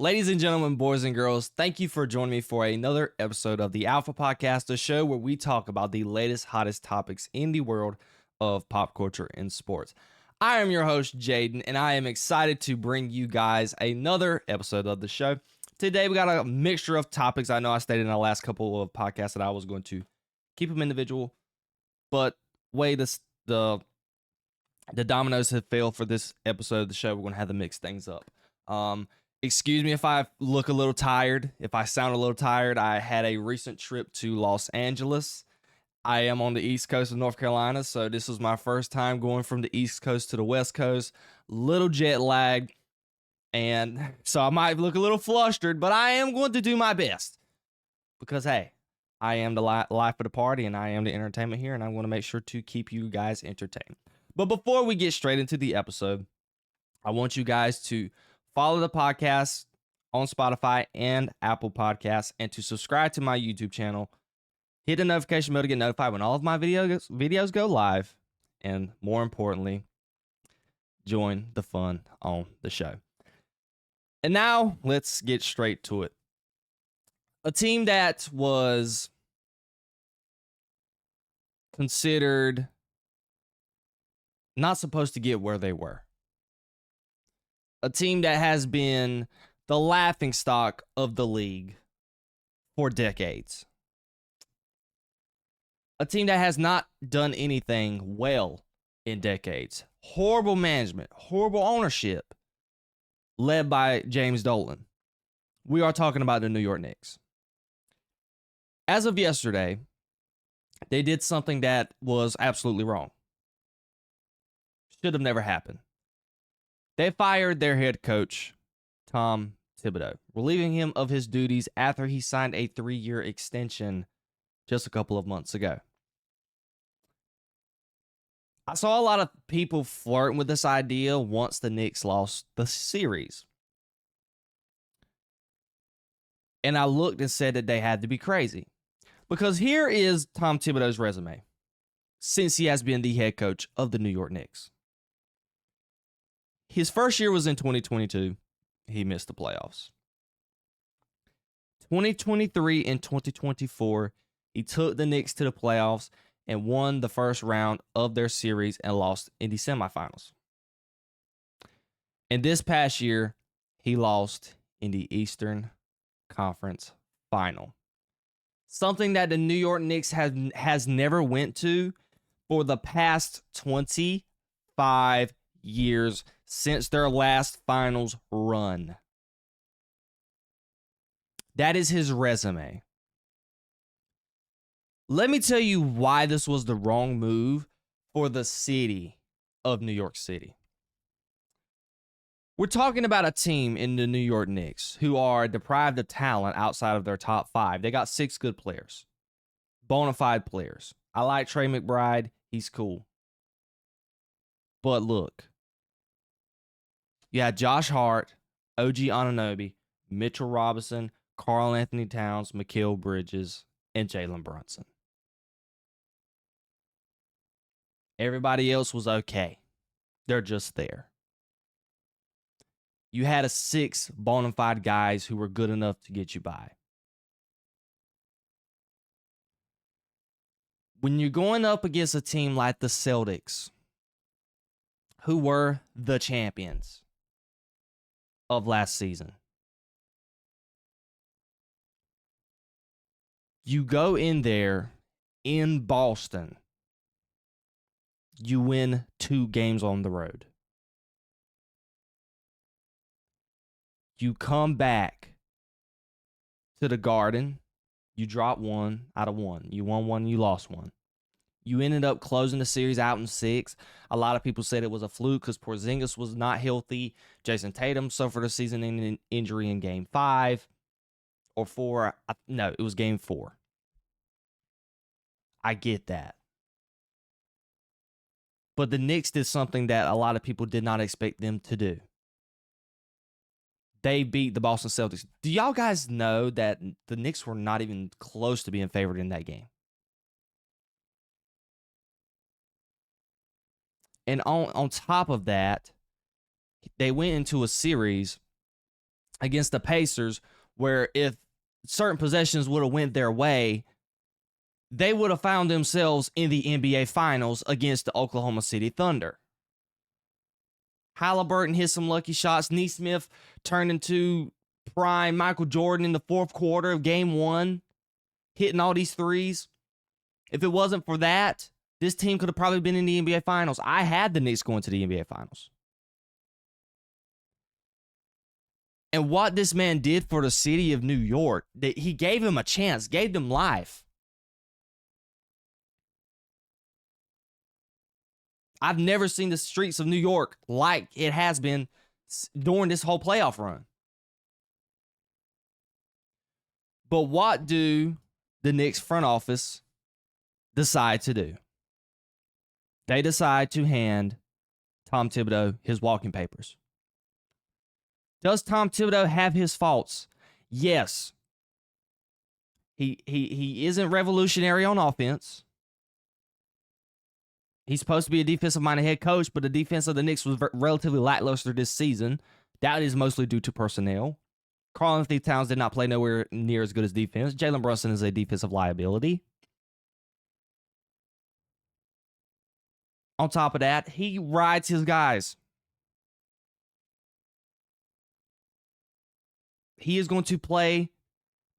Ladies and gentlemen, boys and girls, thank you for joining me for another episode of the Alpha Podcast, a show where we talk about the latest, hottest topics in the world of pop culture and sports. I am your host, Jayden, and I am excited to bring you guys another episode of the show. Today, we got a mixture of topics. I know I stated in the last couple of podcasts that I was going to keep them individual, but the dominoes have failed for this episode of the show. We're going to have to mix things up. Excuse me if I look a little tired, if I sound a little tired. I had a recent trip to Los Angeles. I am on the East Coast of North Carolina, so this was my first time going from the East Coast to the West Coast. Little jet lagged, and so I might look a little flustered, but I am going to do my best. Because, hey, I am the life of the party, and I am the entertainment here, and I want to make sure to keep you guys entertained. But before we get straight into the episode, I want you guys to follow the podcast on Spotify and Apple Podcasts, and to subscribe to my YouTube channel. Hit the notification bell to get notified when all of my videos go live. And more importantly, join the fun on the show. And now, let's get straight to it. A team that was considered not supposed to get where they were. A team that has been the laughingstock of the league for decades. A team that has not done anything well in decades. Horrible management, horrible ownership, led by James Dolan. We are talking about the New York Knicks. As of yesterday, they did something that was absolutely wrong. Should have never happened. They fired their head coach, Tom Thibodeau, relieving him of his duties after he signed a 3-year extension just a couple of months ago. I saw a lot of people flirting with this idea once the Knicks lost the series. And I looked and said that they had to be crazy. Because here is Tom Thibodeau's resume since he has been the head coach of the New York Knicks. His first year was in 2022. He missed the playoffs. 2023 and 2024, he took the Knicks to the playoffs and won the first round of their series and lost in the semifinals. And this past year, he lost in the Eastern Conference Final. Something that the New York Knicks has never went to for the past 25 years since their last finals run. That is his resume. Let me tell you why this was the wrong move for the city of New York City. We're talking about a team in the New York Knicks who are deprived of talent outside of their top 5. They got 6 good players, bona fide players. I like Trey McBride. He's cool. But look, you had Josh Hart, OG Anunoby, Mitchell Robinson, Karl Anthony Towns, Mikal Bridges, and Jalen Brunson. Everybody else was okay. They're just there. You had 6 bona fide guys who were good enough to get you by. When you're going up against a team like the Celtics, who were the champions of last season, you go in there in Boston, you win 2 games on the road. You come back to the Garden, you drop 1 out of 1. You won 1, you lost 1. You ended up closing the series out in 6. A lot of people said it was a fluke because Porzingis was not healthy. Jason Tatum suffered a season-ending injury in Game 5 or 4. No, it was Game 4. I get that. But the Knicks did something that a lot of people did not expect them to do. They beat the Boston Celtics. Do y'all guys know that the Knicks were not even close to being favored in that game? And on top of that, they went into a series against the Pacers, where if certain possessions would have went their way, they would have found themselves in the NBA Finals against the Oklahoma City Thunder. Halliburton hit some lucky shots. Nesmith turned into prime Michael Jordan in the fourth quarter of game 1, hitting all these threes. If it wasn't for that, this team could have probably been in the NBA Finals. I had the Knicks going to the NBA Finals. And what this man did for the city of New York, that he gave him a chance, gave them life. I've never seen the streets of New York like it has been during this whole playoff run. But what do the Knicks front office decide to do? They decide to hand Tom Thibodeau his walking papers. Does Tom Thibodeau have his faults? Yes. He isn't revolutionary on offense. He's supposed to be a defensive-minded head coach, but the defense of the Knicks was relatively lackluster this season. That is mostly due to personnel. Karl-Anthony Towns did not play nowhere near as good as defense. Jalen Brunson is a defensive liability. On top of that, he rides his guys. He is going to play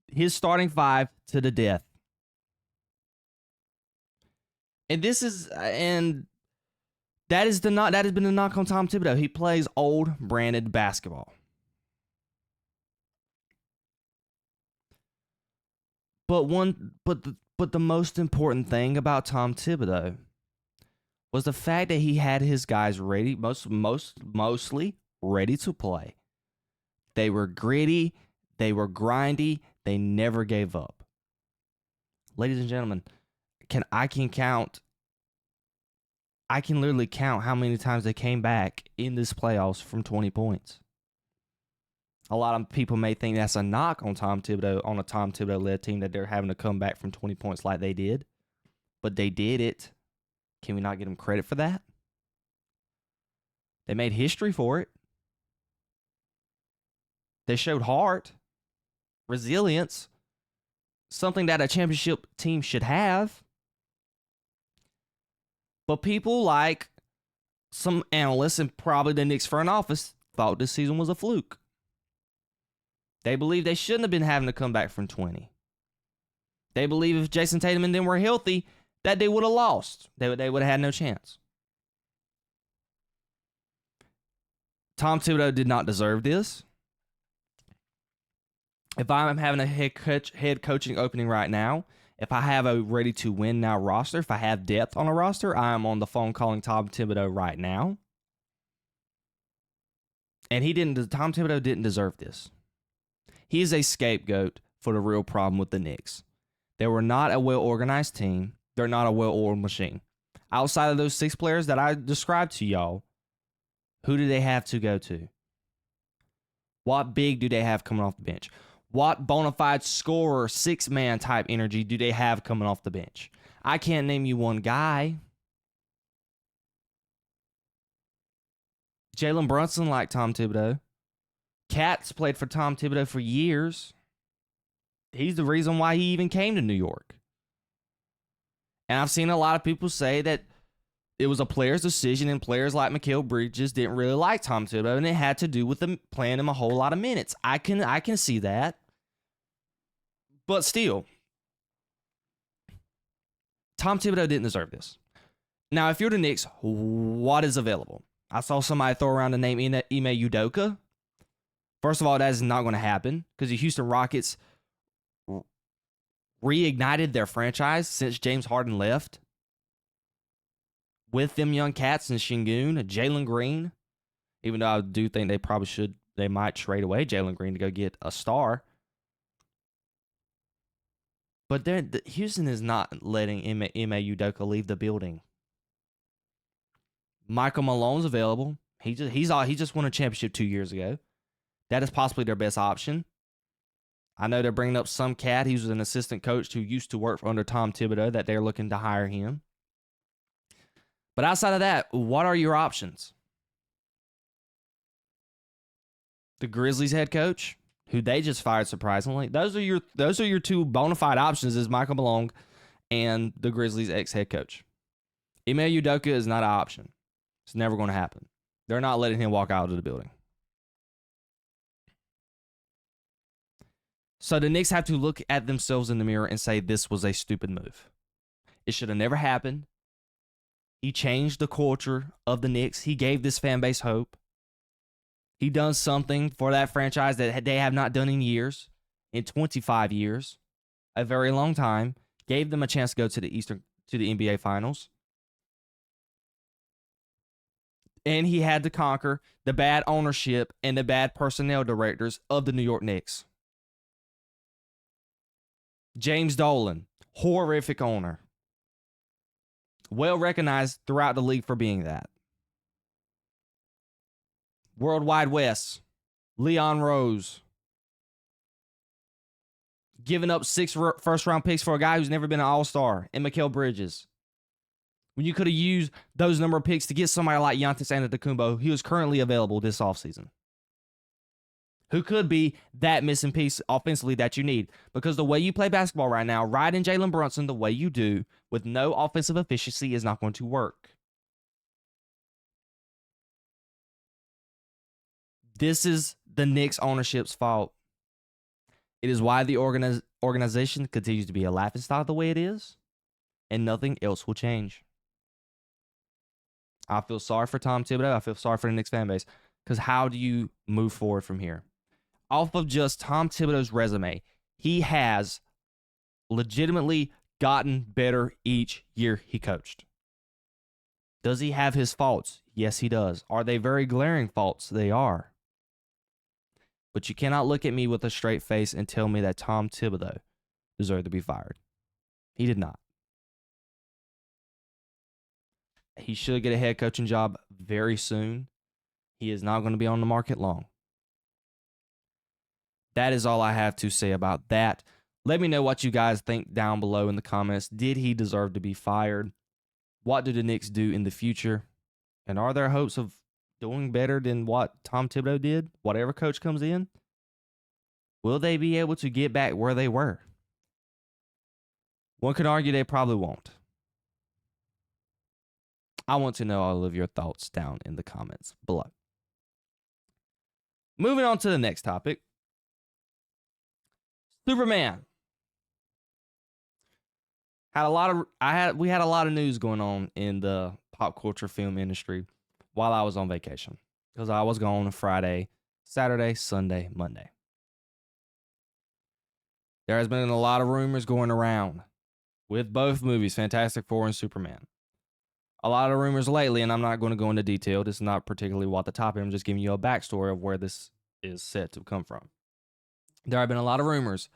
his starting 5 to the death. And that has been the knock on Tom Thibodeau. He plays old branded basketball. But the most important thing about Tom Thibodeau was the fact that he had his guys ready, mostly ready to play. They were gritty, they were grindy, they never gave up. Ladies and gentlemen, I can literally count how many times they came back in this playoffs from 20 points. A lot of people may think that's a knock on Tom Thibodeau, on a Tom Thibodeau-led team, that they're having to come back from 20 points like they did. But they did it. Can we not give them credit for that? They made history for it. They showed heart, resilience, something that a championship team should have. But people like some analysts and probably the Knicks front office thought this season was a fluke. They believe they shouldn't have been having to come back from 20. They believe if Jason Tatum and them were healthy, that they would have lost. They would have had no chance. Tom Thibodeau did not deserve this. If I'm having a head coaching opening right now, if I have a ready to win now roster, if I have depth on a roster, I am on the phone calling Tom Thibodeau right now. And Tom Thibodeau didn't deserve this. He is a scapegoat for the real problem with the Knicks. They were not a well-organized team. They're not a well-oiled machine. Outside of those 6 players that I described to y'all, who do they have to go to? What big do they have coming off the bench? What bona fide scorer, 6-man type energy do they have coming off the bench? I can't name you one guy. Jalen Brunson liked Tom Thibodeau. Katz played for Tom Thibodeau for years. He's the reason why he even came to New York. And I've seen a lot of people say that it was a player's decision, and players like Mikal Bridges didn't really like Tom Thibodeau, and it had to do with them playing him a whole lot of minutes. I can see that. But still, Tom Thibodeau didn't deserve this. Now, if you're the Knicks, what is available? I saw somebody throw around the name Ime Udoka. First of all, that is not going to happen because the Houston Rockets reignited their franchise since James Harden left. With them young cats and Şengün, Jalen Green, even though I do think they might trade away Jalen Green to go get a star. But Houston is not letting Ime Udoka leave the building. Michael Malone's available. He just won a championship 2 years ago. That is possibly their best option. I know they're bringing up some cat. He was an assistant coach who used to work under Tom Thibodeau that they're looking to hire him. But outside of that, what are your options? the Grizzlies head coach, who they just fired surprisingly. Those are your two bona fide options: is Michael Malone and the Grizzlies ex head coach. Ime Udoka is not an option. It's never going to happen. They're not letting him walk out of the building. So the Knicks have to look at themselves in the mirror and say this was a stupid move. It should have never happened. He changed the culture of the Knicks. He gave this fan base hope. He done something for that franchise that they have not done in years, in 25 years, a very long time. Gave them a chance to go to the NBA Finals. And he had to conquer the bad ownership and the bad personnel directors of the New York Knicks. James Dolan, horrific owner. Well recognized throughout the league for being that. Worldwide West, Leon Rose. Giving up 6 first-round picks for a guy who's never been an all-star, and Mikal Bridges. When you could have used those number of picks to get somebody like Giannis Antetokounmpo, who is currently available this offseason, who could be that missing piece offensively that you need. Because the way you play basketball right now, riding Jalen Brunson the way you do, with no offensive efficiency, is not going to work. This is the Knicks ownership's fault. It is why the organization continues to be a laughingstock the way it is, and nothing else will change. I feel sorry for Tom Thibodeau. I feel sorry for the Knicks fan base. Because how do you move forward from here? Off of just Tom Thibodeau's resume, he has legitimately gotten better each year he coached. Does he have his faults? Yes, he does. Are they very glaring faults? They are. But you cannot look at me with a straight face and tell me that Tom Thibodeau deserved to be fired. He did not. He should get a head coaching job very soon. He is not going to be on the market long. That is all I have to say about that. Let me know what you guys think down below in the comments. Did he deserve to be fired? What do the Knicks do in the future? And are there hopes of doing better than what Tom Thibodeau did? Whatever coach comes in? Will they be able to get back where they were? One could argue they probably won't. I want to know all of your thoughts down in the comments below. Moving on to the next topic. Superman. We had a lot of news going on in the pop culture film industry while I was on vacation. Because I was gone Friday, Saturday, Sunday, Monday. There has been a lot of rumors going around with both movies, Fantastic Four and Superman. A lot of rumors lately, and I'm not going to go into detail. This is not particularly what the topic. I'm just giving you a backstory of where this is set to come from. There have been a lot of rumors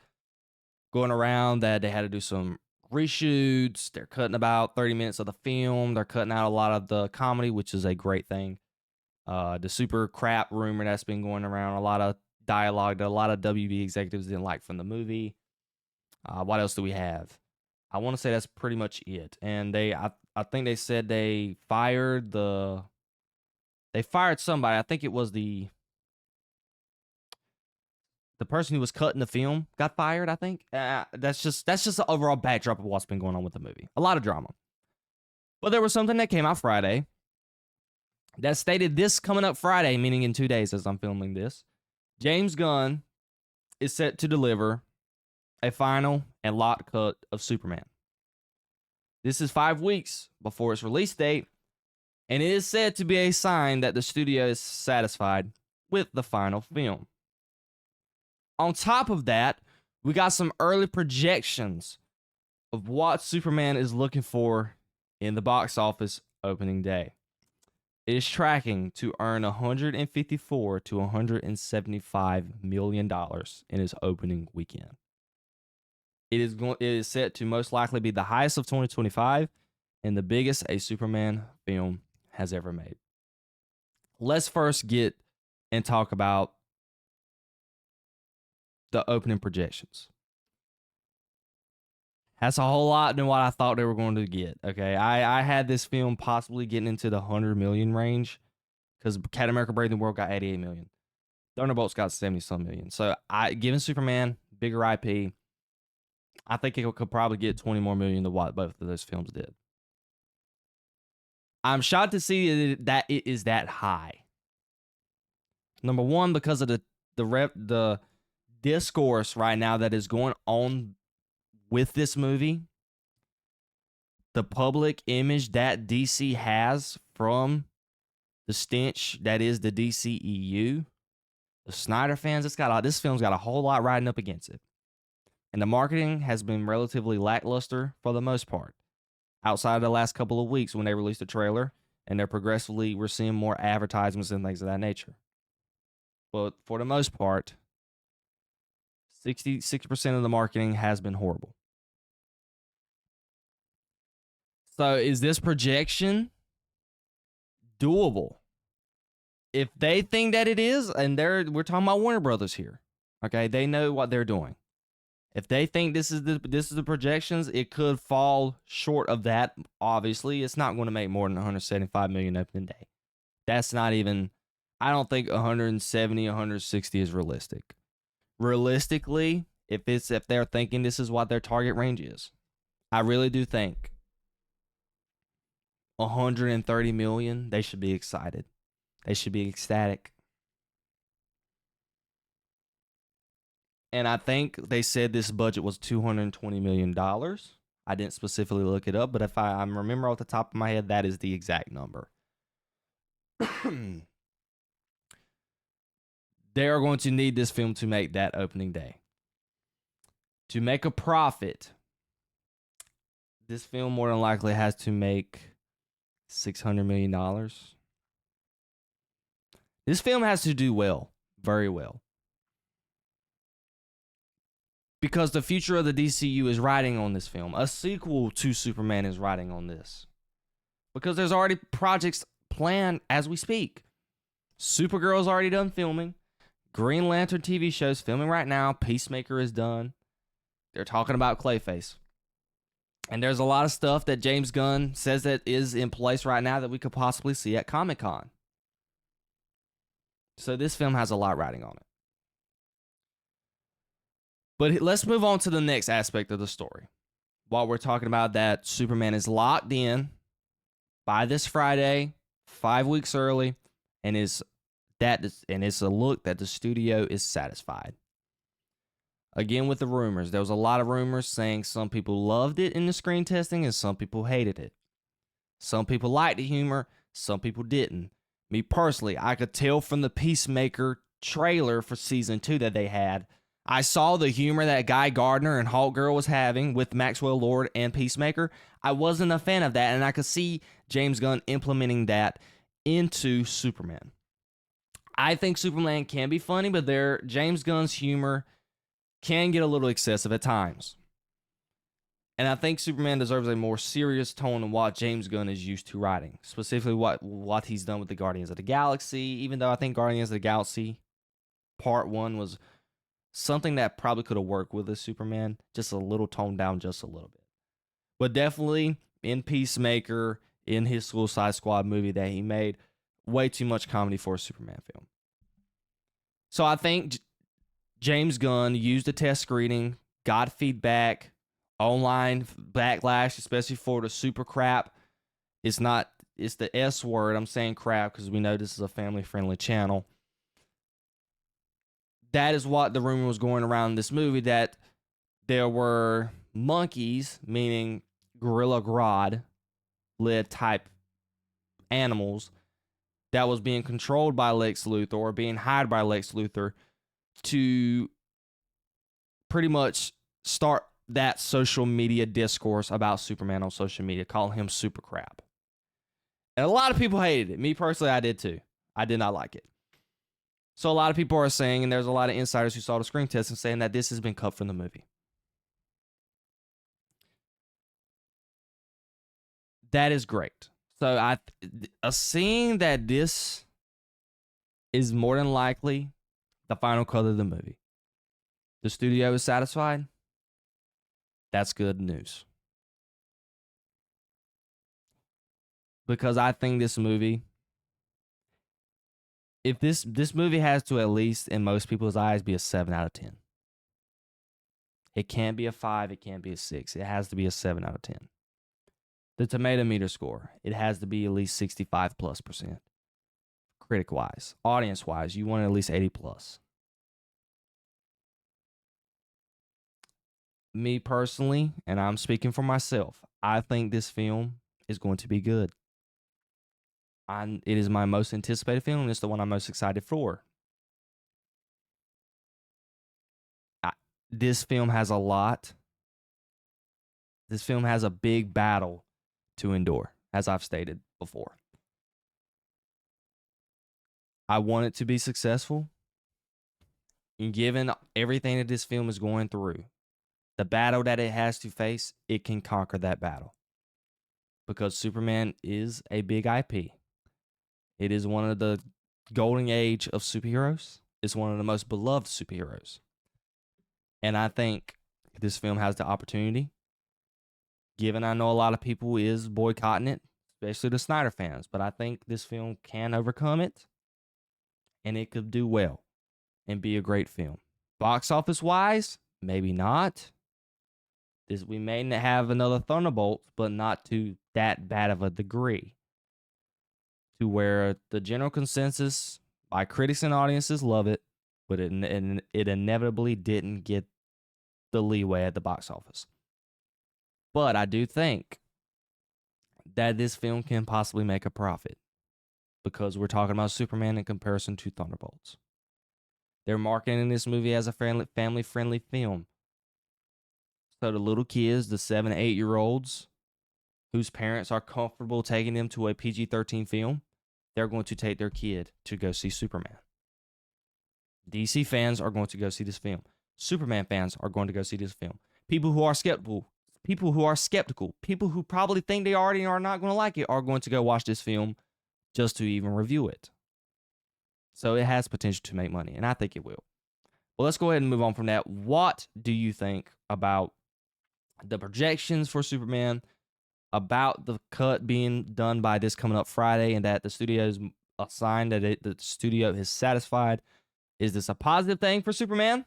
going around that they had to do some reshoots. They're cutting about 30 minutes of the film. They're cutting out a lot of the comedy, which is a great thing. The super crap rumor that's been going around, a lot of dialogue that a lot of WB executives didn't like from the movie. What else do we have? I want to say that's pretty much it. And I think they said they fired somebody. I think it was the person who was cutting the film got fired, I think. That's just the overall backdrop of what's been going on with the movie. A lot of drama. But there was something that came out Friday that stated this coming up Friday, meaning in 2 days as I'm filming this, James Gunn is set to deliver a final and locked cut of Superman. This is 5 weeks before its release date, and it is said to be a sign that the studio is satisfied with the final film. On top of that, we got some early projections of what Superman is looking for in the box office opening day. It is tracking to earn $154 to $175 million in its opening weekend. It is set to most likely be the highest of 2025 and the biggest a Superman film has ever made. Let's first get and talk about the opening projections. That's a whole lot than what I thought they were going to get. Okay, I had this film possibly getting into the 100 million range because Captain America: Brave New World got 88 million. Thunderbolts got 70-some million. So given Superman, bigger IP, I think it could probably get 20 more million than what both of those films did. I'm shocked to see that it is that high. Number one, because of the discourse right now that is going on with this movie, the public image that DC has from the stench that is the DCEU, the Snyder fans, this film's got a whole lot riding up against it. And the marketing has been relatively lackluster for the most part. Outside of the last couple of weeks when they released a trailer, and we're seeing more advertisements and things of that nature. But for the most part, 60% of the marketing has been horrible. So is this projection doable? If they think that it is, and we're talking about Warner Brothers here, okay? They know what they're doing. If they think this is the projections, it could fall short of that. Obviously, it's not going to make more than 175 million opening day. That's not even. I don't think 170, 160 is realistic. Realistically, if they're thinking this is what their target range is, I really do think 130 million. They should be excited. They should be ecstatic. And I think they said this budget was $220 million. I didn't specifically look it up, but if I remember off the top of my head, that is the exact number. They are going to need this film to make that opening day. To make a profit, this film more than likely has to make $600 million. This film has to do well, very well. Because the future of the DCU is riding on this film. A sequel to Superman is riding on this. Because there's already projects planned as we speak. Supergirl's already done filming. Green Lantern TV show's filming right now. Peacemaker is done. They're talking about Clayface. And there's a lot of stuff that James Gunn says that is in place right now that we could possibly see at Comic-Con. So this film has a lot riding on it. But let's move on to the next aspect of the story. While we're talking about that Superman is locked in by this Friday, 5 weeks early, and it's a look that the studio is satisfied. Again, with the rumors, there was a lot of rumors saying some people loved it in the screen testing and some people hated it. Some people liked the humor, some people didn't. Me personally, I could tell from the Peacemaker trailer for season 2 that they had. I saw the humor that Guy Gardner and Hawkgirl was having with Maxwell Lord and Peacemaker. I wasn't a fan of that, and I could see James Gunn implementing that into Superman. I think Superman can be funny, but James Gunn's humor can get a little excessive at times. And I think Superman deserves a more serious tone than what James Gunn is used to writing. Specifically what he's done with the Guardians of the Galaxy, even though I think Guardians of the Galaxy Part 1 was something that probably could have worked with a Superman, just a little toned down just a little bit. But definitely in Peacemaker, in his Suicide Squad movie that he made, way too much comedy for a Superman film. So I think James Gunn used the test screening, got feedback, online backlash, especially for the super crap. It's the S word. I'm saying crap because we know this is a family-friendly channel. That is what the rumor was going around in this movie, that there were monkeys, meaning Gorilla Grodd-led type animals, that was being controlled by Lex Luthor or being hired by Lex Luthor to pretty much start that social media discourse about Superman on social media, calling him super crap. And a lot of people hated it. Me personally, I did too. I did not like it. So a lot of people are saying, and there's a lot of insiders who saw the screen test and saying that this has been cut from the movie. That is great. So seeing that this is more than likely the final cut of the movie. The studio is satisfied. That's good news. Because I think this movie if this movie has to, at least in most people's eyes, be a 7 out of 10. It can't be a 5, it can't be a 6. It has to be a 7 out of 10. The tomato meter score, it has to be at least 65+%. Critic wise, audience wise, you want at least 80+. Me personally, and I'm speaking for myself, I think this film is going to be good. It is my most anticipated film, and it's the one I'm most excited for. This film has a lot. This film has a big battle to endure, as I've stated before. I want it to be successful. And given everything that this film is going through, the battle that it has to face, it can conquer that battle. Because Superman is a big IP. It is one of the golden age of superheroes. It's one of the most beloved superheroes. And I think this film has the opportunity, given I know a lot of people is boycotting it, especially the Snyder fans, but I think this film can overcome it, and it could do well and be a great film. Box office wise, maybe not. We may have another Thunderbolts, but not to that bad of a degree, to where the general consensus by critics and audiences love it, but it inevitably didn't get the leeway at the box office. But I do think that this film can possibly make a profit, because we're talking about Superman in comparison to Thunderbolts. They're marketing this movie as a family-friendly film. So the little kids, the 7 to 8-year-olds, whose parents are comfortable taking them to a PG-13 film, they're going to take their kid to go see Superman. DC fans are going to go see this film. Superman fans are going to go see this film. People who are skeptical, people who probably think they already are not going to like it, are going to go watch this film just to even review it. So it has potential to make money, and I think it will. Well, let's go ahead and move on from that. What do you think about the projections for Superman, about the cut being done by this coming up Friday, and that the studio is a sign that the studio is satisfied? Is this a positive thing for Superman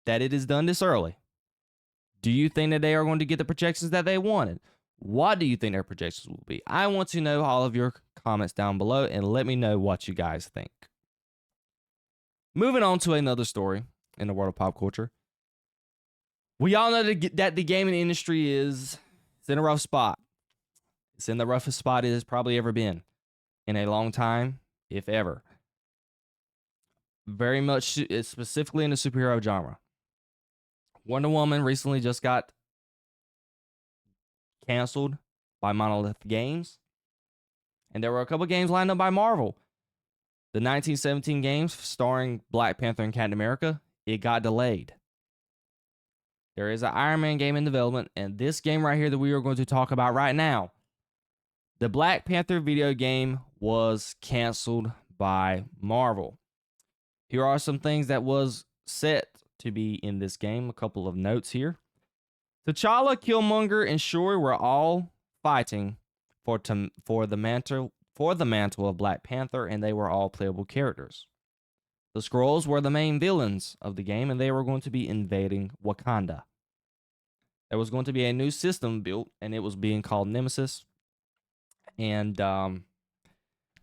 that it is done this early? Do you think that they are going to get the projections that they wanted? What do you think their projections will be? I want to know all of your comments down below, and let me know what you guys think. Moving on to another story in the world of pop culture. We all know that the gaming industry is in a rough spot. It's in the roughest spot it has probably ever been in a long time, if ever. Very much, specifically in the superhero genre. Wonder Woman recently just got canceled by Monolith Games. And there were a couple games lined up by Marvel. The 1917 games starring Black Panther and Captain America, it got delayed. There is an Iron Man game in development, and this game right here that we are going to talk about right now, the Black Panther video game, was canceled by Marvel. Here are some things that was set to be in this game. A couple of notes here. T'Challa, Killmonger, and Shuri were all fighting for the mantle of Black Panther, and they were all playable characters. The Skrulls were the main villains of the game, and they were going to be invading Wakanda. There was going to be a new system built, and it was being called Nemesis. And that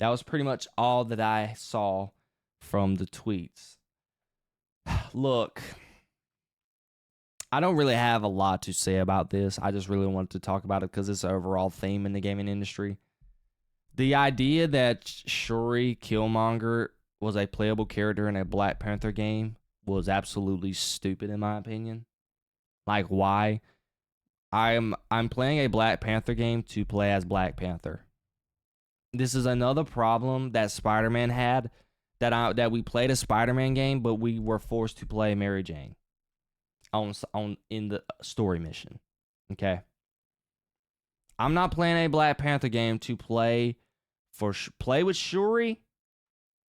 was pretty much all that I saw from the tweets. Look, I don't really have a lot to say about this. I just really wanted to talk about it because it's an overall theme in the gaming industry. The idea that Shuri Killmonger was a playable character in a Black Panther game was absolutely stupid, in my opinion. Like, why? I'm playing a Black Panther game to play as Black Panther. This is another problem that Spider-Man had, that we played a Spider-Man game, but we were forced to play Mary Jane in the story mission. Okay, I'm not playing a Black Panther game to play with Shuri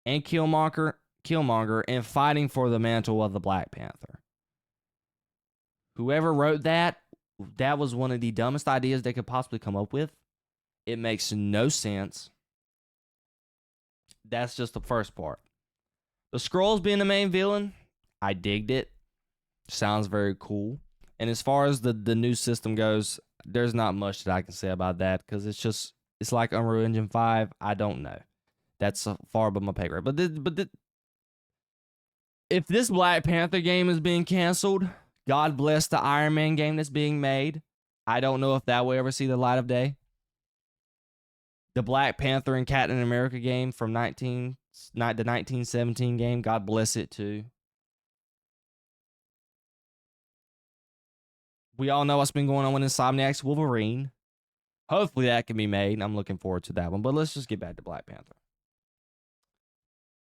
and Killmonger and fighting for the mantle of the Black Panther. Whoever wrote that was one of the dumbest ideas they could possibly come up with. It makes no sense. That's just the first part. The Skrulls being the main villain, I digged it. Sounds very cool. And as far as the new system goes, there's not much that I can say about that because it's like Unreal Engine 5. I don't know. That's far above my pay grade. But if this Black Panther game is being canceled, God bless the Iron Man game that's being made. I don't know if that will ever see the light of day. The Black Panther and Captain America game from the 1917 game, God bless it too. We all know what's been going on with Insomniac's Wolverine. Hopefully that can be made. I'm looking forward to that one. But let's just get back to Black Panther.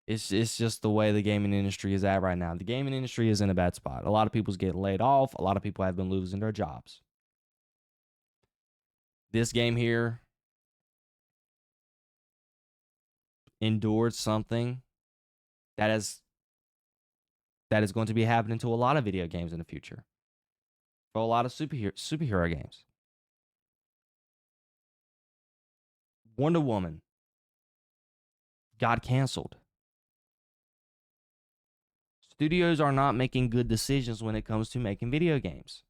It's just the way the gaming industry is at right now. The gaming industry is in a bad spot. A lot of people's getting laid off. A lot of people have been losing their jobs. This game here endured something that is going to be happening to a lot of video games in the future. For a lot of superhero games. Wonder Woman got canceled. Studios are not making good decisions when it comes to making video games.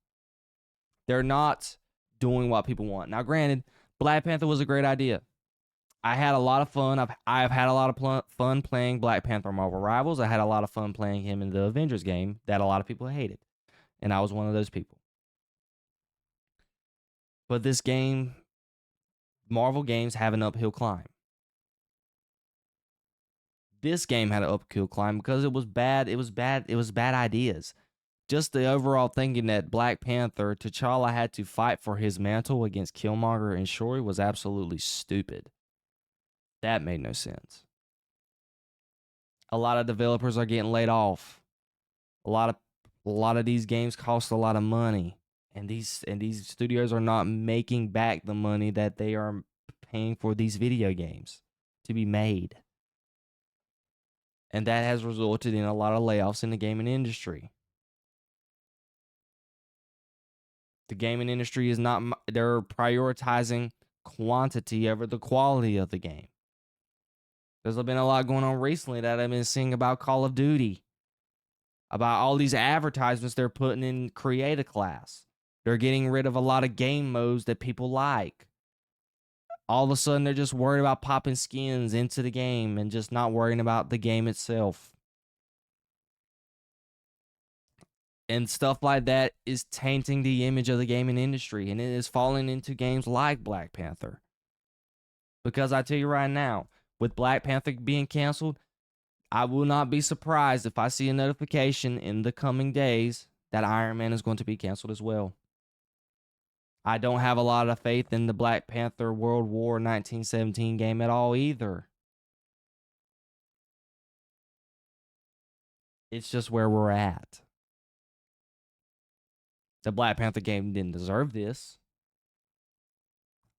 They're not doing what people want. Now, granted, Black Panther was a great idea. I had a lot of fun. I've had a lot of fun playing Black Panther Marvel Rivals. I had a lot of fun playing him in the Avengers game that a lot of people hated. And I was one of those people. But this game, Marvel games have an uphill climb. This game had an uphill climb because it was bad. It was bad ideas. Just the overall thinking that Black Panther, T'Challa had to fight for his mantle against Killmonger and Shuri was absolutely stupid. That made no sense. A lot of developers are getting laid off. A lot of these games cost a lot of money, and these studios are not making back the money that they are paying for these video games to be made. And that has resulted in a lot of layoffs in the gaming industry. The gaming industry is not, they're prioritizing quantity over the quality of the game. There's been a lot going on recently that I've been seeing about Call of Duty, about all these advertisements they're putting in Create Class. They're getting rid of a lot of game modes that people like. All of a sudden, they're just worried about popping skins into the game and just not worrying about the game itself. And stuff like that is tainting the image of the gaming industry, and it is falling into games like Black Panther. Because I tell you right now, with Black Panther being canceled, I will not be surprised if I see a notification in the coming days that Iron Man is going to be canceled as well. I don't have a lot of faith in the Black Panther World War 1917 game at all either. It's just where we're at. The Black Panther game didn't deserve this.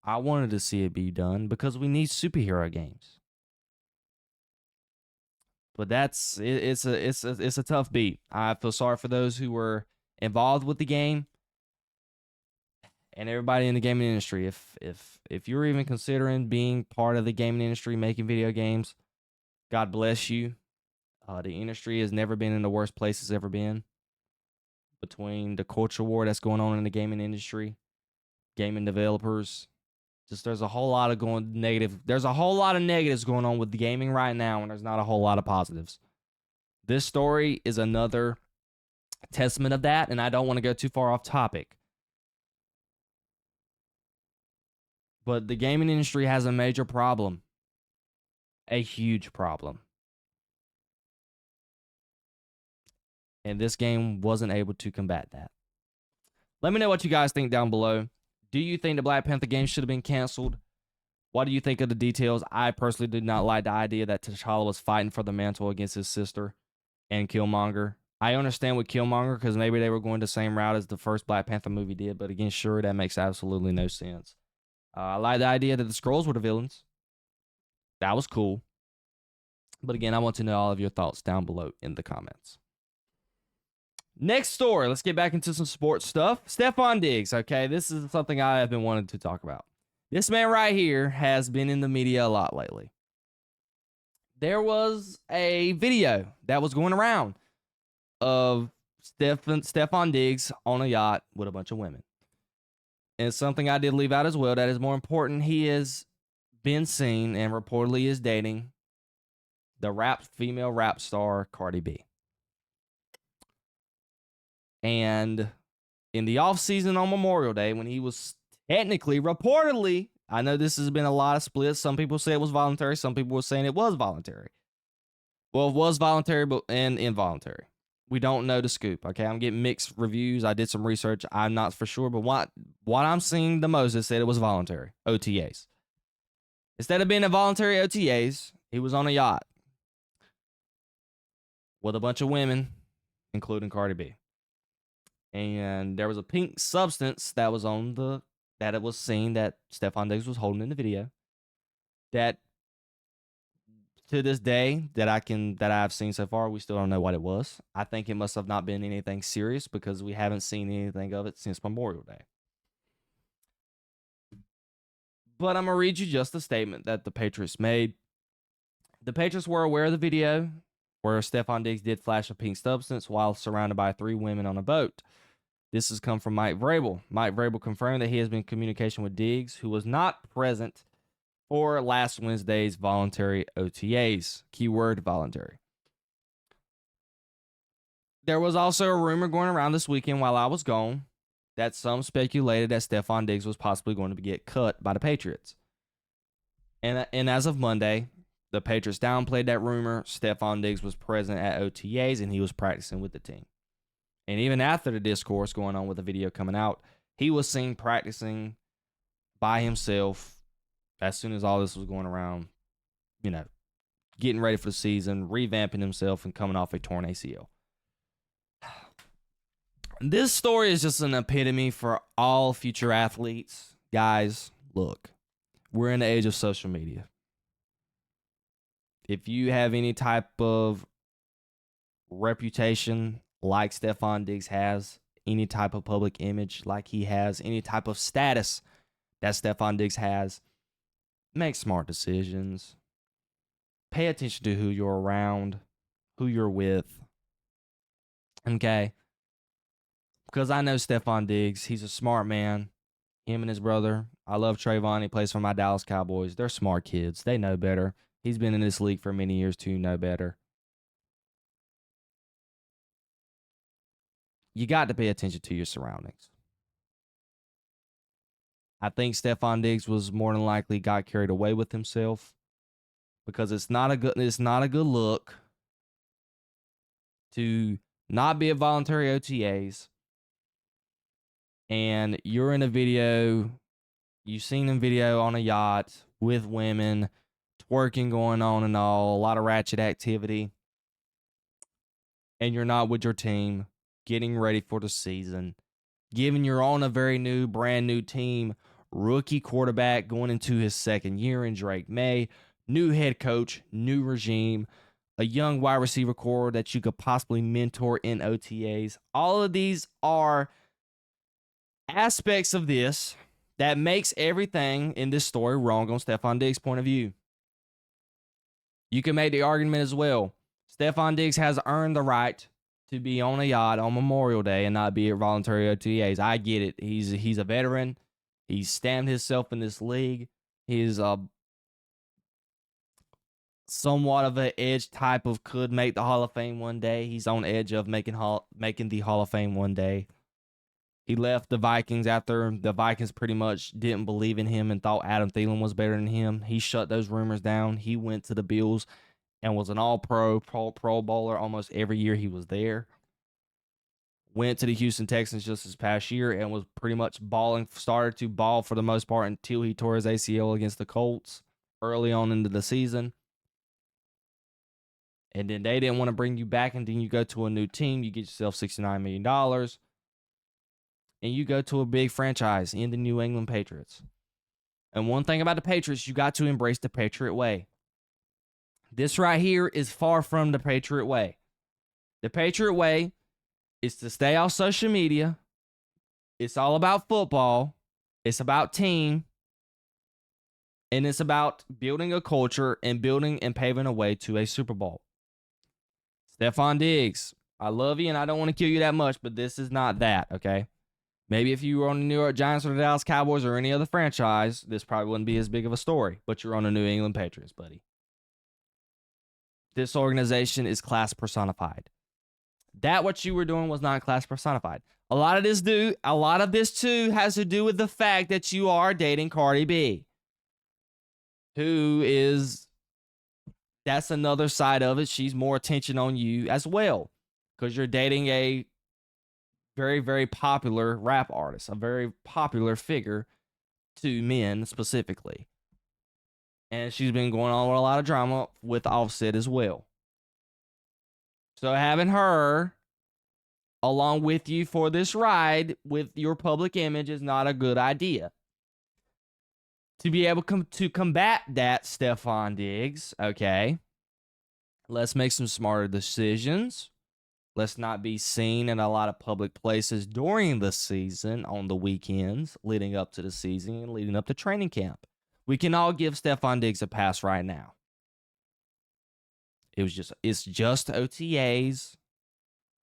I wanted to see it be done because we need superhero games. But it's a tough beat. I feel sorry for those who were involved with the game and everybody in the gaming industry. If you're even considering being part of the gaming industry, making video games, God bless you. The industry has never been in the worst place it's ever been. Between the culture war that's going on in the gaming industry, gaming developers, just there's a whole lot of negative. There's a whole lot of negatives going on with the gaming right now, and there's not a whole lot of positives. This story is another testament of that, and I don't want to go too far off topic. But the gaming industry has a major problem. A huge problem. And this game wasn't able to combat that. Let me know what you guys think down below. Do you think the Black Panther game should have been canceled? What do you think of the details? I personally did not like the idea that T'Challa was fighting for the mantle against his sister and Killmonger. I understand with Killmonger because maybe they were going the same route as the first Black Panther movie did, but again, sure, that makes absolutely no sense. I like the idea that the Skrulls were the villains. That was cool. But again, I want to know all of your thoughts down below in the comments. Next story. Let's get back into some sports stuff. Stefon Diggs. Okay, this is something I have been wanting to talk about. This man right here has been in the media a lot lately. there was a video that was going around of Stefon Diggs on a yacht with a bunch of women. And something I did leave out as well that is more important, he has been seen and reportedly is dating the female rap star Cardi B. And in the offseason on Memorial Day, when he was technically, reportedly, I know this has been a lot of splits. Some people say it was voluntary. Some people were saying it was voluntary. Well, it was voluntary and involuntary. We don't know the scoop. Okay, I'm getting mixed reviews. I did some research. I'm not for sure, but what I'm seeing the most is said it was voluntary OTAs. Instead of being a voluntary OTAs, he was on a yacht with a bunch of women, including Cardi B. And there was a pink substance that was that it was seen that Stefon Diggs was holding in the video. That to this day that I've seen so far, we still don't know what it was. I think it must have not been anything serious because we haven't seen anything of it since Memorial Day. But I'm gonna read you just a statement that the Patriots made. The Patriots were aware of the video where Stefon Diggs did flash a pink substance while surrounded by 3 women on a boat. This has come from Mike Vrabel. Mike Vrabel confirmed that he has been in communication with Diggs, who was not present for last Wednesday's voluntary OTAs. Keyword voluntary. There was also a rumor going around this weekend while I was gone that some speculated that Stefon Diggs was possibly going to get cut by the Patriots. And as of Monday, the Patriots downplayed that rumor. Stefon Diggs was present at OTAs and he was practicing with the team. And even after the discourse going on with the video coming out, he was seen practicing by himself as soon as all this was going around, getting ready for the season, revamping himself, and coming off a torn ACL. This story is just an epitome for all future athletes. Guys, look, we're in the age of social media. If you have any type of reputation like Stefon Diggs has, any type of public image like he has, any type of status that Stefon Diggs has, make smart decisions. Pay attention to who you're around, who you're with. Okay? Because I know Stefon Diggs. He's a smart man. Him and his brother. I love Trayvon. He plays for my Dallas Cowboys. They're smart kids. They know better. He's been in this league for many years to know better. You got to pay attention to your surroundings. I think Stefon Diggs was more than likely got carried away with himself because it's not a good look to not be a voluntary OTAs and you're in a video, you've seen a video on a yacht with women, twerking going on and all, a lot of ratchet activity, and you're not with your team, getting ready for the season, given you're on a brand new team, rookie quarterback going into his second year in Drake May, new head coach, new regime, a young wide receiver core that you could possibly mentor in OTAs. All of these are aspects of this that makes everything in this story wrong on Stefon Diggs' point of view. You can make the argument as well. Stefon Diggs has earned the right to be on a yacht on Memorial Day and not be at voluntary OTAs. I get it. He's a veteran. He's stamped himself in this league. He's somewhat of an edge type of could make the Hall of Fame one day. He's on edge of making the Hall of Fame one day. He left the Vikings after the Vikings pretty much didn't believe in him and thought Adam Thielen was better than him. He shut those rumors down. He went to the Bills and was an all-pro, pro bowler almost every year he was there. Went to the Houston Texans just this past year and was pretty much started to ball for the most part until he tore his ACL against the Colts early on into the season. And then they didn't want to bring you back, and then you go to a new team, you get yourself $69 million, and you go to a big franchise in the New England Patriots. And one thing about the Patriots, you got to embrace the Patriot way. This right here is far from the Patriot way. The Patriot way is to stay off social media. It's all about football. It's about team. And it's about building a culture and building and paving a way to a Super Bowl. Stefon Diggs, I love you and I don't want to kill you that much, but this is not that, okay? Maybe if you were on the New York Giants or the Dallas Cowboys or any other franchise, this probably wouldn't be as big of a story, but you're on the New England Patriots, buddy. This organization is class personified. That what you were doing was not class personified. A lot of this too has to do with the fact that you are dating Cardi B, who is, that's another side of it. She's more attention on you as well because you're dating a very, very popular rap artist, a very popular figure to men specifically. And she's been going on with a lot of drama with Offset as well. So having her along with you for this ride with your public image is not a good idea. To be able to combat that, Stefon Diggs, okay, let's make some smarter decisions. Let's not be seen in a lot of public places during the season, on the weekends, leading up to the season and leading up to training camp. We can all give Stefon Diggs a pass right now. It's just OTAs.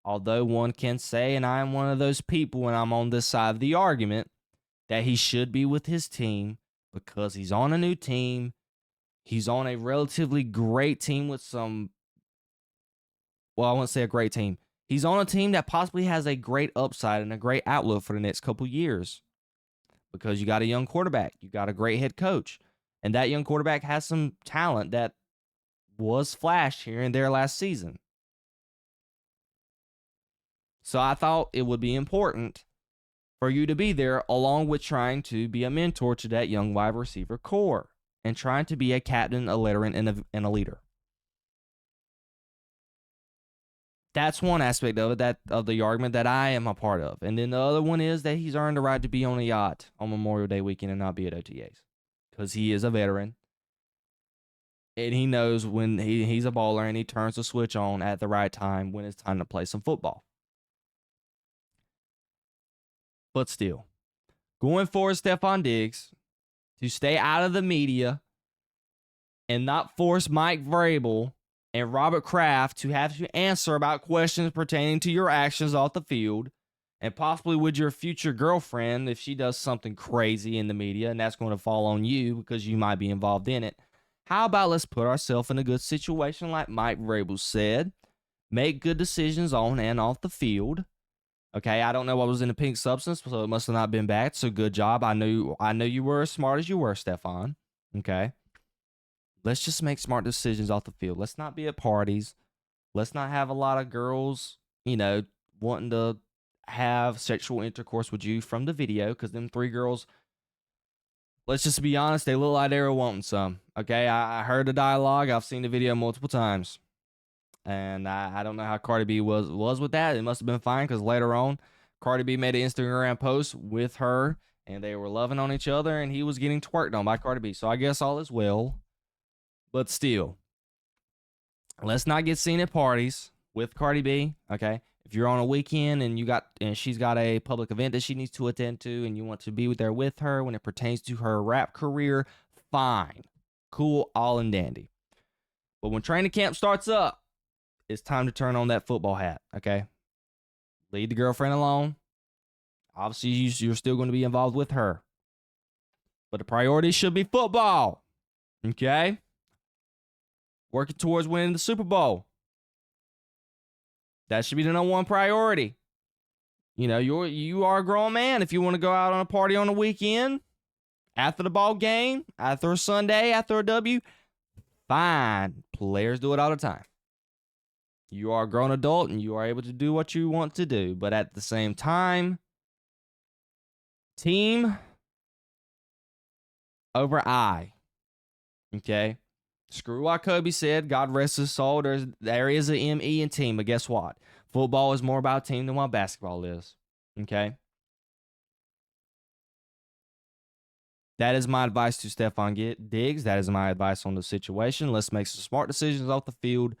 Although one can say, and I am one of those people when I'm on this side of the argument, that he should be with his team because he's on a new team. He's on a relatively great team with some, well, I won't say a great team. He's on a team that possibly has a great upside and a great outlook for the next couple years because you got a young quarterback. You got a great head coach. And that young quarterback has some talent that was flashed here and there last season. So I thought it would be important for you to be there along with trying to be a mentor to that young wide receiver core and trying to be a captain, a veteran, and a leader. That's one aspect of it, that of the argument that I am a part of. And then the other one is that he's earned the right to be on a yacht on Memorial Day weekend and not be at OTAs because he is a veteran. And he knows when he's a baller and he turns the switch on at the right time when it's time to play some football. But still, going forward, Stefon Diggs, to stay out of the media and not force Mike Vrabel and Robert Kraft to have to answer about questions pertaining to your actions off the field and possibly with your future girlfriend if she does something crazy in the media and that's going to fall on you because you might be involved in it. How about let's put ourselves in a good situation like Mike Vrabel said, make good decisions on and off the field. Okay, I don't know what was in the pink substance, so it must have not been bad. So good job. I know you were as smart as you were, Stefon. Okay. Let's just make smart decisions off the field. Let's not be at parties. Let's not have a lot of girls, wanting to have sexual intercourse with you from the video, because them 3 girls, let's just be honest, they look like they were wanting some. Okay, I heard the dialogue. I've seen the video multiple times. And I don't know how Cardi B was with that. It must have been fine because later on, Cardi B made an Instagram post with her, and they were loving on each other, and he was getting twerked on by Cardi B. So I guess all is well. But still, let's not get seen at parties with Cardi B, okay? If you're on a weekend and she's got a public event that she needs to attend to and you want to be there with her when it pertains to her rap career, fine. Cool, all and dandy. But when training camp starts up, it's time to turn on that football hat, okay? Leave the girlfriend alone. Obviously, you're still going to be involved with her. But the priority should be football, okay? Working towards winning the Super Bowl. That should be the number one priority. You are a grown man. If you want to go out on a party on the weekend, after the ball game, after a Sunday, after a W, fine. Players do it all the time. You are a grown adult and you are able to do what you want to do. But at the same time, team over I. Okay? Screw what Kobe said. God rest his soul. There is an M-E in team. But guess what? Football is more about team than what basketball is. Okay? That is my advice to Stefon Diggs. That is my advice on the situation. Let's make some smart decisions off the field,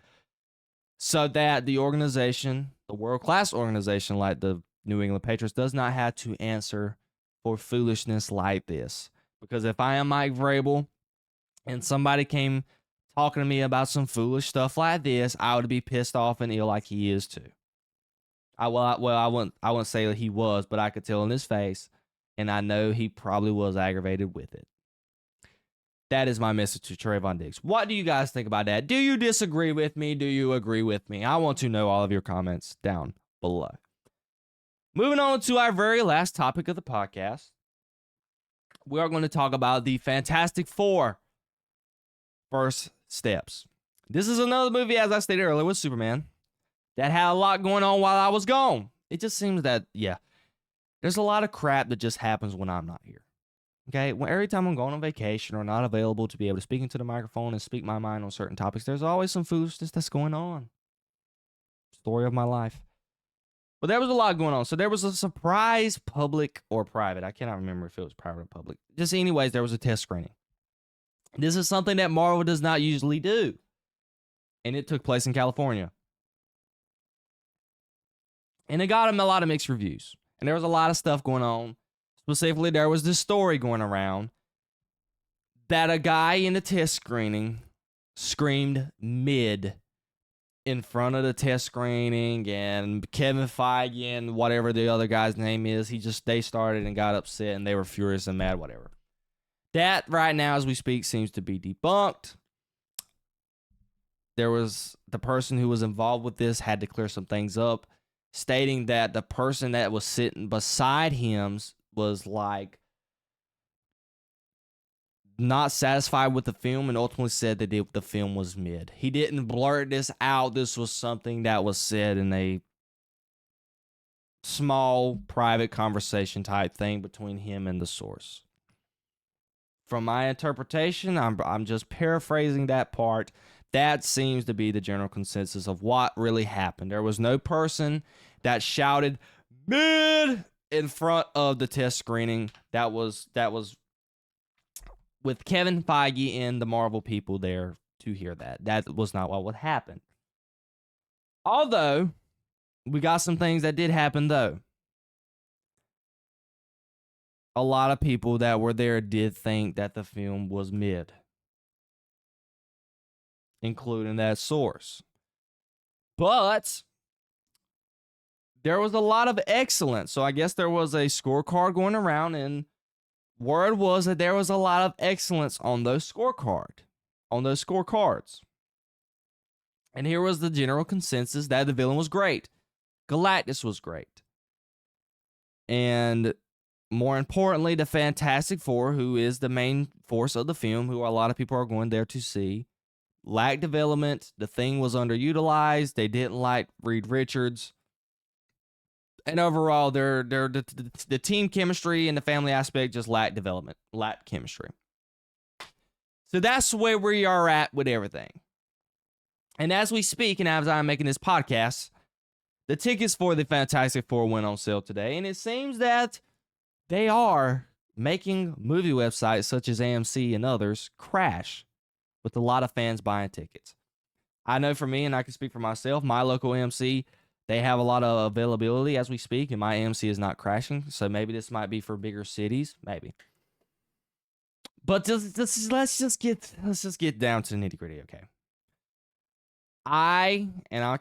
so that the organization, the world-class organization like the New England Patriots, does not have to answer for foolishness like this. Because if I am Mike Vrabel, and somebody came talking to me about some foolish stuff like this, I would be pissed off and ill like he is too. I wouldn't say that he was, but I could tell in his face, and I know he probably was aggravated with it. That is my message to Trayvon Diggs. What do you guys think about that? Do you disagree with me? Do you agree with me? I want to know all of your comments down below. Moving on to our very last topic of the podcast, we are going to talk about the Fantastic Four first steps. This is another movie, as I stated earlier, with Superman that had a lot going on while I was gone. It just seems that, there's a lot of crap that just happens when I'm not here. Okay, every time I'm going on vacation or not available to be able to speak into the microphone and speak my mind on certain topics, there's always some foolishness that's going on. Story of my life. But there was a lot going on. So there was a surprise public or private. I cannot remember if it was private or public. Just anyways, there was a test screening. This is something that Marvel does not usually do. And it took place in California. And it got him a lot of mixed reviews. And there was a lot of stuff going on. Specifically, there was this story going around that a guy in the test screening screamed mid in front of the test screening, and Kevin Feige and whatever the other guy's name is, they started and got upset, and they were furious and mad, whatever. That, right now, as we speak, seems to be debunked. There was the person who was involved with this had to clear some things up, stating that the person that was sitting beside him was like not satisfied with the film and ultimately said that the film was mid. He didn't blurt this out. This was something that was said in a small private conversation type thing between him and the source. From my interpretation, I'm just paraphrasing that part. That seems to be the general consensus of what really happened. There was no person that shouted mid in front of the test screening. That was with Kevin Feige and the Marvel people there to hear that. That was not what would happen. Although, we got some things that did happen, though. A lot of people that were there did think that the film was mid, including that source. But there was a lot of excellence. So I guess there was a scorecard going around, and word was that there was a lot of excellence on those scorecards. And here was the general consensus that the villain was great. Galactus was great. And more importantly, the Fantastic Four, who is the main force of the film, who a lot of people are going there to see, lacked development. The Thing was underutilized. They didn't like Reed Richards. And overall, the team chemistry and the family aspect just lacked development, lacked chemistry. So that's where we are at with everything. And as we speak, and as I'm making this podcast, the tickets for the Fantastic Four went on sale today. And it seems that they are making movie websites such as AMC and others crash with a lot of fans buying tickets. I know for me, and I can speak for myself, my local AMC, they have a lot of availability as we speak, and my AMC is not crashing. So maybe this might be for bigger cities, maybe. But let's just get down to the nitty gritty, okay? I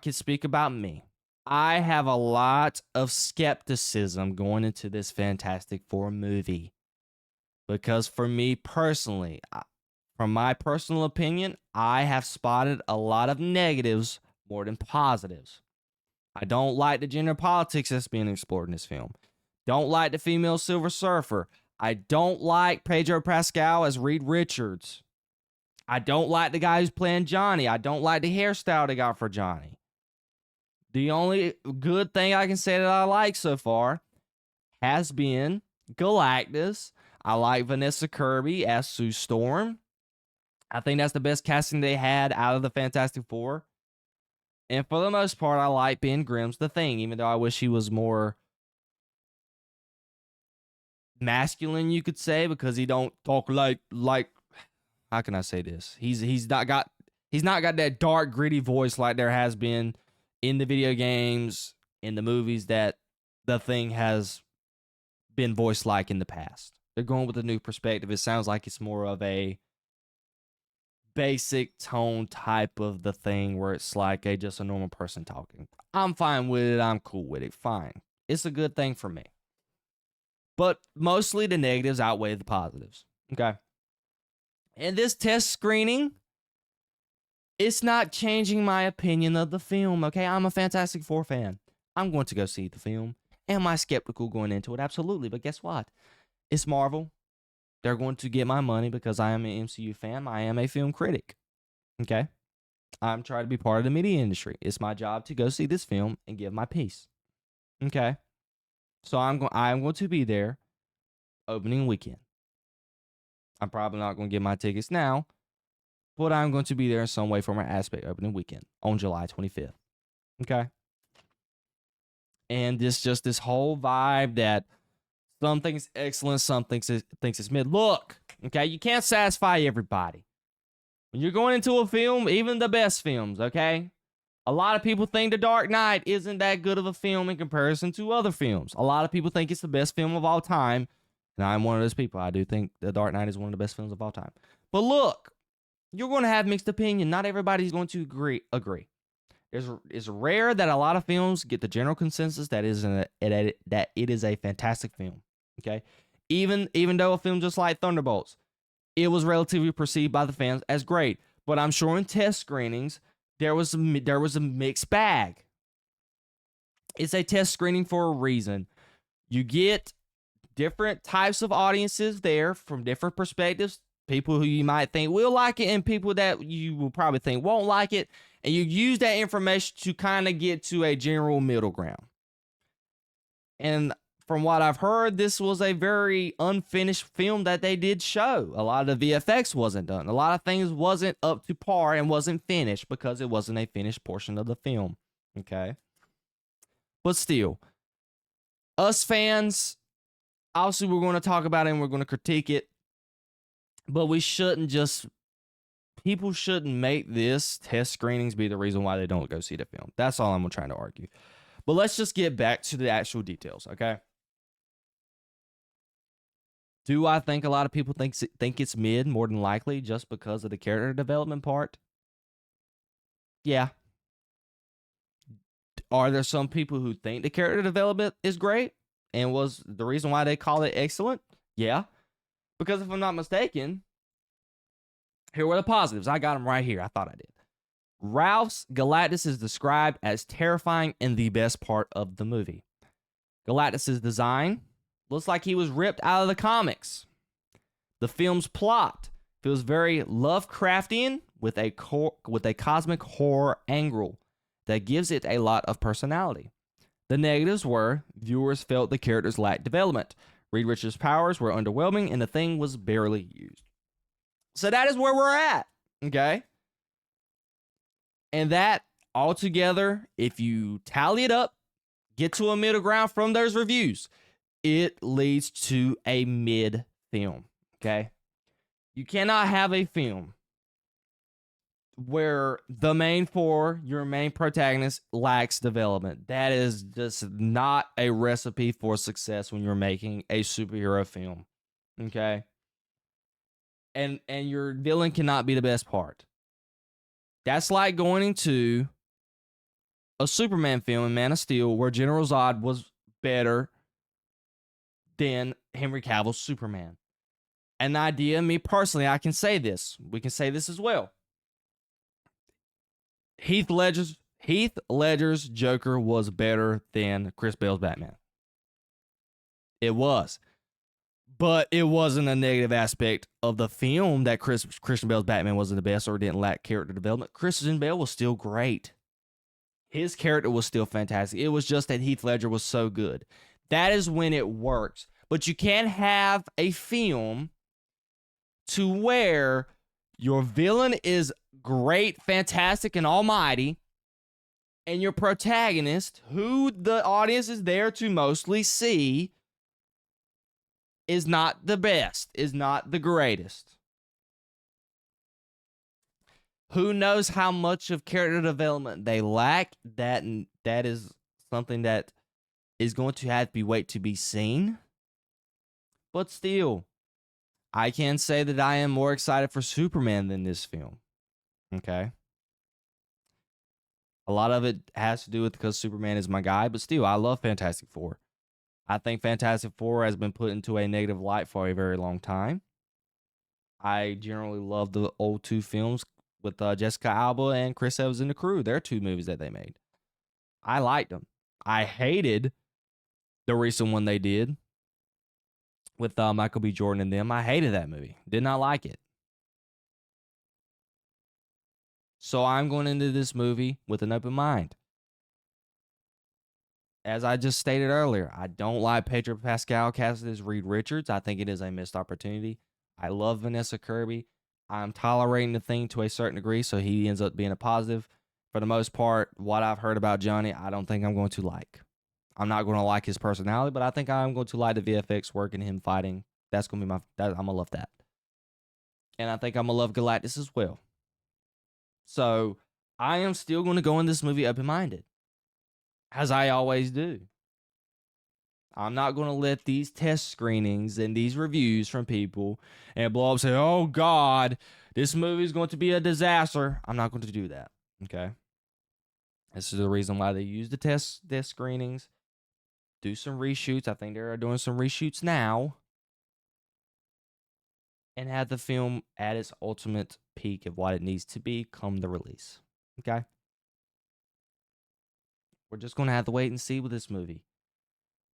can speak about me. I have a lot of skepticism going into this Fantastic Four movie. Because for me personally, from my personal opinion, I have spotted a lot of negatives more than positives. I don't like the gender politics that's being explored in this film. Don't like the female Silver Surfer. I don't like Pedro Pascal as Reed Richards. I don't like the guy who's playing Johnny. I don't like the hairstyle they got for Johnny. The only good thing I can say that I like so far has been Galactus. I like Vanessa Kirby as Sue Storm. I think that's the best casting they had out of the Fantastic Four. And for the most part, I like Ben Grimm's The Thing, even though I wish he was more masculine, you could say, because he don't talk like how can I say this? He's not got that dark, gritty voice like there has been in the video games, in the movies that The Thing has been voiced like in the past. They're going with a new perspective. It sounds like it's more of a basic tone type of the thing where it's like just a normal person talking. I'm fine with it. I'm cool with it. Fine. It's a good thing for me. But mostly the negatives outweigh the positives. Okay. And this test screening, it's not changing my opinion of the film. Okay. I'm a Fantastic Four fan. I'm going to go see the film. Am I skeptical going into it? Absolutely. But guess what? It's Marvel. They're going to get my money because I am an MCU fan. I am a film critic. Okay. I'm trying to be part of the media industry. It's my job to go see this film and give my piece. Okay. So I'm going to be there opening weekend. I'm probably not going to get my tickets now, but I'm going to be there in some way, form, or aspect opening weekend on July 25th. Okay. And this whole vibe that some things excellent, some thinks it's mid. Look, okay, you can't satisfy everybody. When you're going into a film, even the best films, okay? A lot of people think The Dark Knight isn't that good of a film in comparison to other films. A lot of people think it's the best film of all time. And I'm one of those people. I do think The Dark Knight is one of the best films of all time. But look, you're going to have mixed opinion. Not everybody's going to agree. It's rare that a lot of films get the general consensus that it is a fantastic film. Okay, even though a film just like Thunderbolts, it was relatively perceived by the fans as great. But I'm sure in test screenings there was a mixed bag. It's a test screening for a reason. You get different types of audiences there from different perspectives. People who you might think will like it and people that you will probably think won't like it. And you use that information to kind of get to a general middle ground. And from what I've heard, this was a very unfinished film that they did show. A lot of the VFX wasn't done. A lot of things wasn't up to par and wasn't finished because it wasn't a finished portion of the film. Okay? But still, us fans, obviously we're going to talk about it and we're going to critique it. But we shouldn't just... People shouldn't make this test screenings be the reason why they don't go see the film. That's all I'm trying to argue. But let's just get back to the actual details, okay? Do I think a lot of people think it's mid more than likely just because of the character development part? Yeah. Are there some people who think the character development is great and was the reason why they call it excellent? Yeah. Because if I'm not mistaken, here were the positives. I got them right here. I thought I did. Ralph's Galactus is described as terrifying and the best part of the movie. Galactus' design looks like he was ripped out of the comics. The film's plot feels very Lovecraftian with a cosmic horror angle that gives it a lot of personality. The negatives were viewers felt the characters lacked development. Reed Richards' powers were underwhelming and the thing was barely used. So that is where we're at, okay? And that altogether, if you tally it up, get to a middle ground from those reviews, it leads to a mid film, okay? You cannot have a film where the your main protagonist, lacks development. That is just not a recipe for success when you're making a superhero film, okay? And your villain cannot be the best part. That's like going into a Superman film in Man of Steel where General Zod was better than Henry Cavill's Superman. An idea, me personally, I can say this. We can say this as well. Heath Ledger's Joker was better than Chris Bale's Batman. It was. But it wasn't a negative aspect of the film that Christian Bale's Batman wasn't the best or didn't lack character development. Christian Bale was still great. His character was still fantastic. It was just that Heath Ledger was so good. That is when it works. But you can't have a film to where your villain is great, fantastic, and almighty, and your protagonist, who the audience is there to mostly see, is not the best, is not the greatest. Who knows how much of character development they lack? That is something that is going to have to wait to be seen. But still, I can say that I am more excited for Superman than this film. Okay. A lot of it has to do with because Superman is my guy, but still, I love Fantastic Four. I think Fantastic Four has been put into a negative light for a very long time. I generally love the old two films with Jessica Alba and Chris Evans and the crew. They're two movies that they made. I liked them. I hated the recent one they did with Michael B. Jordan and them. I hated that movie. Did not like it. So I'm going into this movie with an open mind. As I just stated earlier, I don't like Pedro Pascal cast as Reed Richards. I think it is a missed opportunity. I love Vanessa Kirby. I'm tolerating the thing to a certain degree, so he ends up being a positive. For the most part, what I've heard about Johnny, I don't think I'm going to like. I'm not going to like his personality, but I think I'm going to like the VFX work and him fighting. That's going to be I'm going to love that. And I think I'm going to love Galactus as well. So I am still going to go in this movie open-minded, as I always do. I'm not going to let these test screenings and these reviews from people and blow up and say, oh, God, this movie is going to be a disaster. I'm not going to do that, okay? This is the reason why they use the test screenings, do some reshoots. I think they're doing some reshoots now, and have the film at its ultimate peak of what it needs to be come the release, okay? We're just going to have to wait and see with this movie.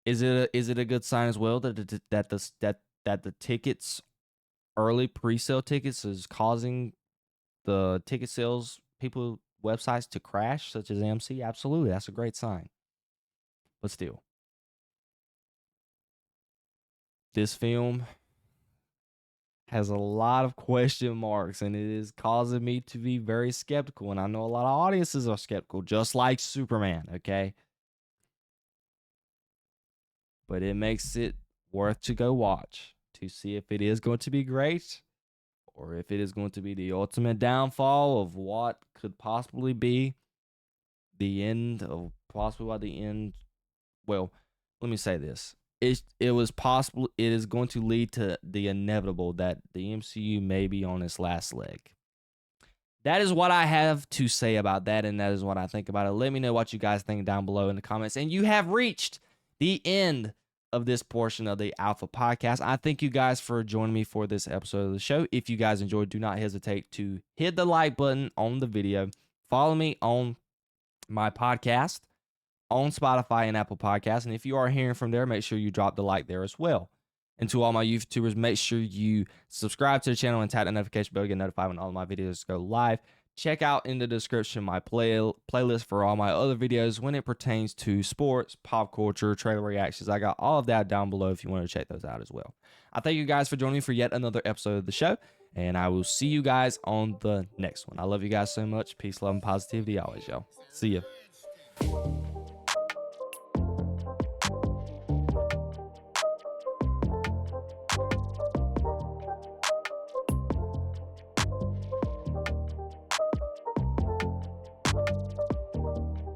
Is it a good sign as well that the tickets, early pre-sale tickets, is causing the ticket sales people websites to crash, such as AMC? Absolutely, that's a great sign. But still, this film has a lot of question marks, and it is causing me to be very skeptical. And I know a lot of audiences are skeptical, just like Superman. Okay. But it makes it worth to go watch to see if it is going to be great or if it is going to be the ultimate downfall of what could possibly be the end of possibly by the end. Well, let me say this. It was possible. It is going to lead to the inevitable that the MCU may be on its last leg. That is what I have to say about that, and that is what I think about it. Let me know what you guys think down below in the comments. And you have reached the end of this portion of the Alpha Podcast. I thank you guys for joining me for this episode of the show. If you guys enjoyed, do not hesitate to hit the like button on the video. Follow me on my podcast on Spotify and Apple Podcasts. And if you are hearing from there, make sure you drop the like there as well. And to all my YouTubers, make sure you subscribe to the channel and tap the notification bell to get notified when all of my videos go live. Check out in the description my playlist for all my other videos when it pertains to sports, pop culture, trailer reactions. I got all of that down below if you want to check those out as well. I thank you guys for joining me for yet another episode of the show, and I will see you guys on the next one. I love you guys so much. Peace, love, and positivity always, y'all. See ya.